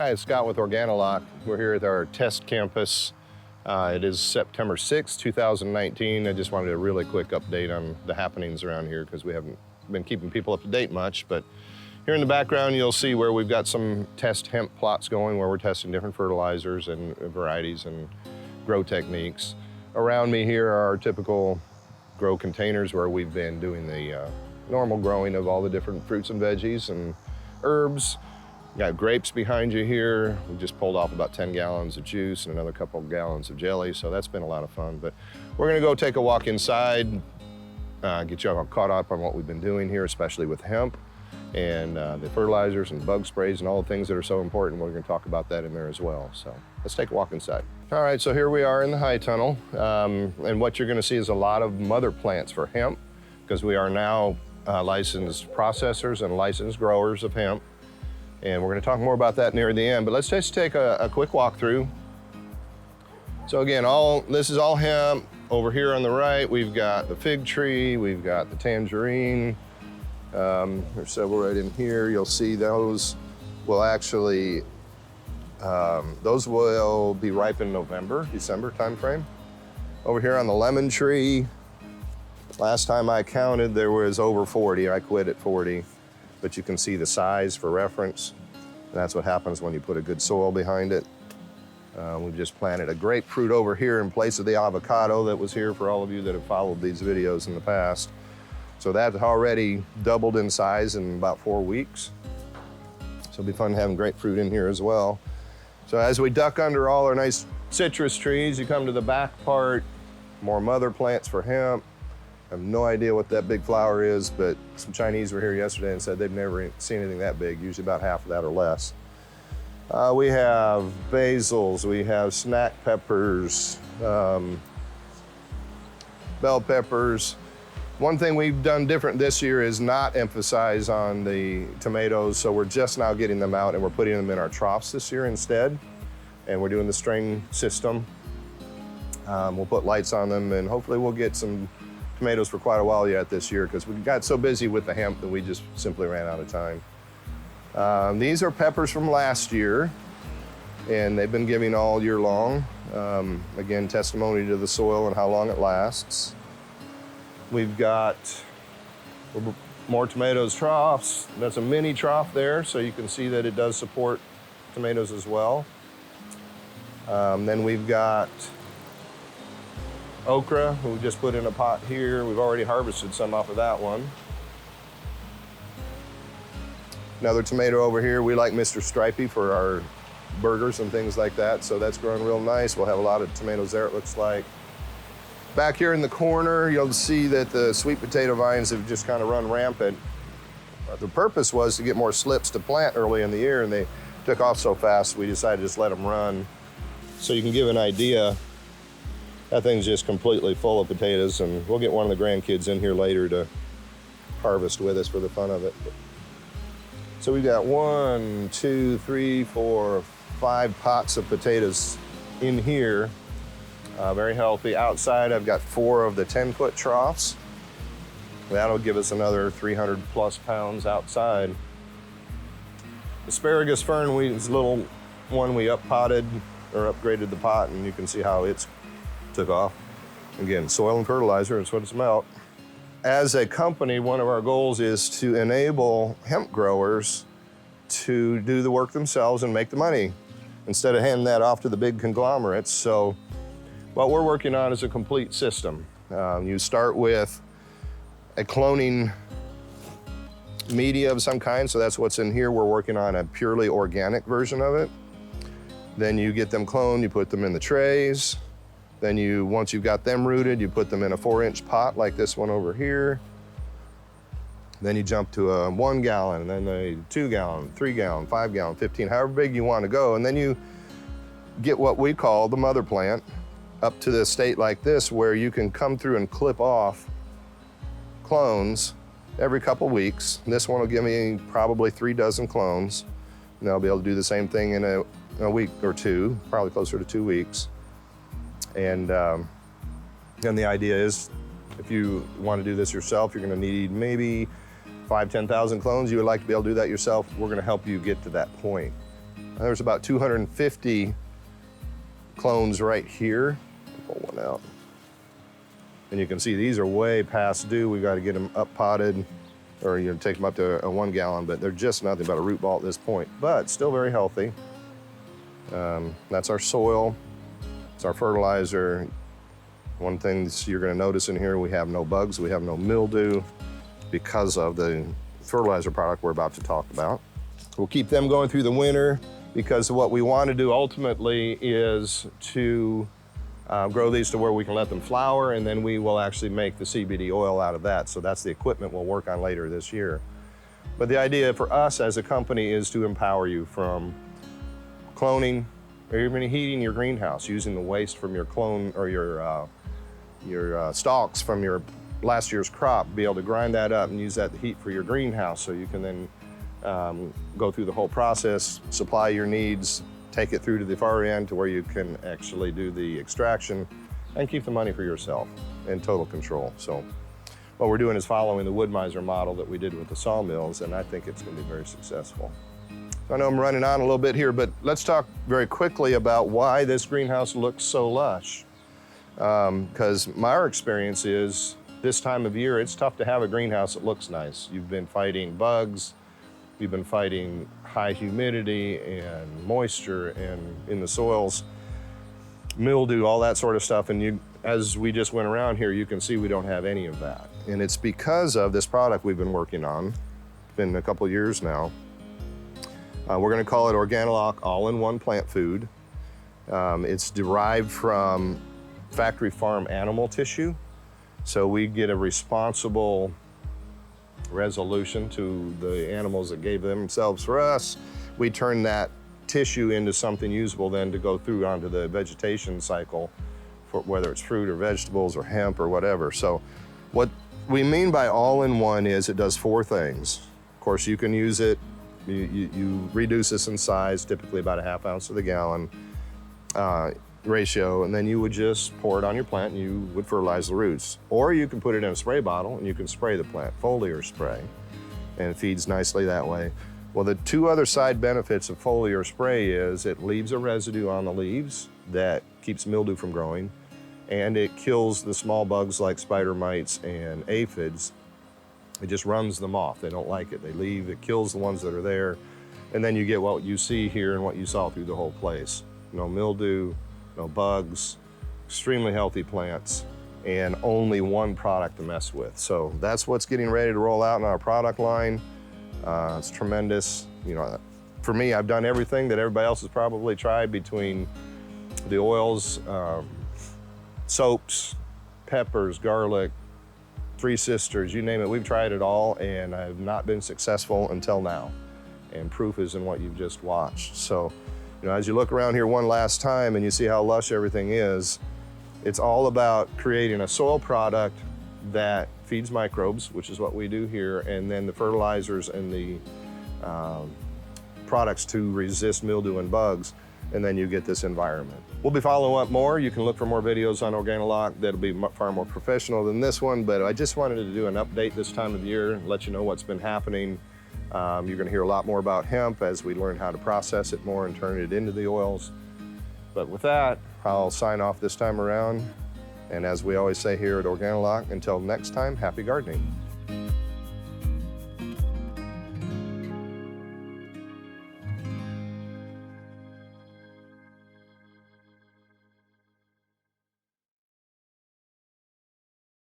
Hi, it's Scott with OrganiLock. We're here at our test campus. It is September 6, 2019. I just wanted a really quick update on the happenings around here because we haven't been keeping people up to date much. But here in the background, you'll see where we've got some test hemp plots going where we're testing different fertilizers and varieties and grow techniques. Around me here are our typical grow containers where we've been doing the normal growing of all the different fruits and veggies and herbs. Got grapes behind you here. We just pulled off about 10 gallons of juice and another couple of gallons of jelly, so that's been a lot of fun. But we're gonna go take a walk inside, get you all caught up on what we've been doing here, especially with hemp and the fertilizers and bug sprays and all the things that are so important. We're gonna talk about that in there as well. So let's take a walk inside. All right, so here we are in the high tunnel. And what you're gonna see is a lot of mother plants for hemp because we are now licensed processors and licensed growers of hemp. And we're gonna talk more about that near the end, but let's just take a quick walk through. So again, this is all hemp. Over here on the right, we've got the fig tree, we've got the tangerine. There's several right in here. You'll see those will actually, those will be ripe in November, December timeframe. Over here on the lemon tree, last time I counted, there was over 40. I quit at 40. But you can see the size for reference. And that's what happens when you put a good soil behind it. We've just planted a grapefruit over here in place of the avocado that was here for all of you that have followed these videos in the past. So that's already doubled in size in about 4 weeks. So it'll be fun having grapefruit in here as well. So as we duck under all our nice citrus trees, you come to the back part, more mother plants for hemp. I have no idea what that big flower is, but some Chinese were here yesterday and said they've never seen anything that big, usually about half of that or less. We have basils, we have snack peppers, bell peppers. One thing we've done different this year is not emphasize on the tomatoes, so we're just now getting them out and we're putting them in our troughs this year instead. And we're doing the string system. We'll put lights on them and hopefully we'll get some tomatoes for quite a while yet this year because we got so busy with the hemp that we just simply ran out of time. These are peppers from last year and they've been giving all year long. Again, testimony to the soil and how long it lasts. We've got more tomatoes troughs. That's a mini trough there, so you can see that it does support tomatoes as well. Then we've got okra, we just put in a pot here. We've already harvested some off of that one. Another tomato over here. We like Mr. Stripey for our burgers and things like that, so that's growing real nice. We'll have a lot of tomatoes there, it looks like. Back here in the corner, you'll see that the sweet potato vines have just kind of run rampant. The purpose was to get more slips to plant early in the year, and they took off so fast, we decided to just let them run. So you can give an idea. That thing's just completely full of potatoes, and we'll get one of the grandkids in here later to harvest with us for the fun of it. So we've got 1, 2, 3, 4, 5 pots of potatoes in here. Very healthy. Outside, I've got 4 of the 10-foot troughs. That'll give us another 300 plus pounds outside. Asparagus fern, is a little one we up-potted or upgraded the pot, and you can see how it's took off. Again, soil and fertilizer is what it's about. As a company, one of our goals is to enable hemp growers to do the work themselves and make the money instead of handing that off to the big conglomerates. So what we're working on is a complete system. You start with a cloning media of some kind, so that's what's in here. We're working on a purely organic version of it. Then you get them cloned, you put them in the trays. Then once you've got them rooted, you put them in a 4-inch pot like this one over here. Then you jump to a 1 gallon, and then a 2 gallon, 3 gallon, 5 gallon, 15, however big you want to go. And then you get what we call the mother plant up to the state like this where you can come through and clip off clones every couple weeks. This one will give me probably 3 dozen clones. And I'll be able to do the same thing in a week or two, probably closer to 2 weeks. And the idea is, if you want to do this yourself, you're going to need maybe 5,000 to 10,000 clones. You would like to be able to do that yourself. We're going to help you get to that point. There's about 250 clones right here. Pull one out. And you can see these are way past due. We've got to get them up potted, or take them up to a 1 gallon, but they're just nothing but a root ball at this point, but still very healthy. That's our soil. It's our fertilizer. One thing that you're gonna notice in here, we have no bugs, we have no mildew because of the fertilizer product we're about to talk about. We'll keep them going through the winter because what we want to do ultimately is to grow these to where we can let them flower, and then we will actually make the CBD oil out of that. So that's the equipment we'll work on later this year. But the idea for us as a company is to empower you from cloning, or even heating your greenhouse using the waste from your clone or your stalks from your last year's crop, be able to grind that up and use that heat for your greenhouse, so you can then go through the whole process, supply your needs, take it through to the far end to where you can actually do the extraction and keep the money for yourself in total control. So what we're doing is following the wood miser model that we did with the sawmills, and I think it's going to be very successful. So I know I'm running on a little bit here, but let's talk very quickly about why this greenhouse looks so lush. Because our experience is this time of year, it's tough to have a greenhouse that looks nice. You've been fighting bugs, you've been fighting high humidity and moisture and in the soils, mildew, all that sort of stuff. And as we just went around here, you can see we don't have any of that. And it's because of this product we've been working on. It's been a couple of years now. We're gonna call it OrganiLock All-in-One Plant Food. It's derived from factory farm animal tissue. So we get a responsible resolution to the animals that gave themselves for us. We turn that tissue into something usable then to go through onto the vegetation cycle, for whether it's fruit or vegetables or hemp or whatever. So what we mean by all-in-one is it does 4 things. Of course, you can use it, you reduce this in size, typically about a 1/2 ounce to the gallon ratio, and then you would just pour it on your plant and you would fertilize the roots. Or you can put it in a spray bottle and you can spray the plant, foliar spray, and it feeds nicely that way. Well, the 2 other side benefits of foliar spray is it leaves a residue on the leaves that keeps mildew from growing, and it kills the small bugs like spider mites and aphids. It just runs them off. They don't like it. They leave. It kills the ones that are there. And then you get what you see here and what you saw through the whole place. No mildew, no bugs, extremely healthy plants, and only one product to mess with. So that's what's getting ready to roll out in our product line. It's tremendous. For me, I've done everything that everybody else has probably tried, between the oils, soaps, peppers, garlic, 3 Sisters, you name it. We've tried it all, and I have not been successful until now. And proof is in what you've just watched. So, as you look around here one last time and you see how lush everything is, it's all about creating a soil product that feeds microbes, which is what we do here, and then the fertilizers and the products to resist mildew and bugs, and then you get this environment. We'll be following up more. You can look for more videos on OrganiLock that'll be far more professional than this one, but I just wanted to do an update this time of year and let you know what's been happening. You're gonna hear a lot more about hemp as we learn how to process it more and turn it into the oils. But with that, I'll sign off this time around. And as we always say here at OrganiLock, until next time, happy gardening.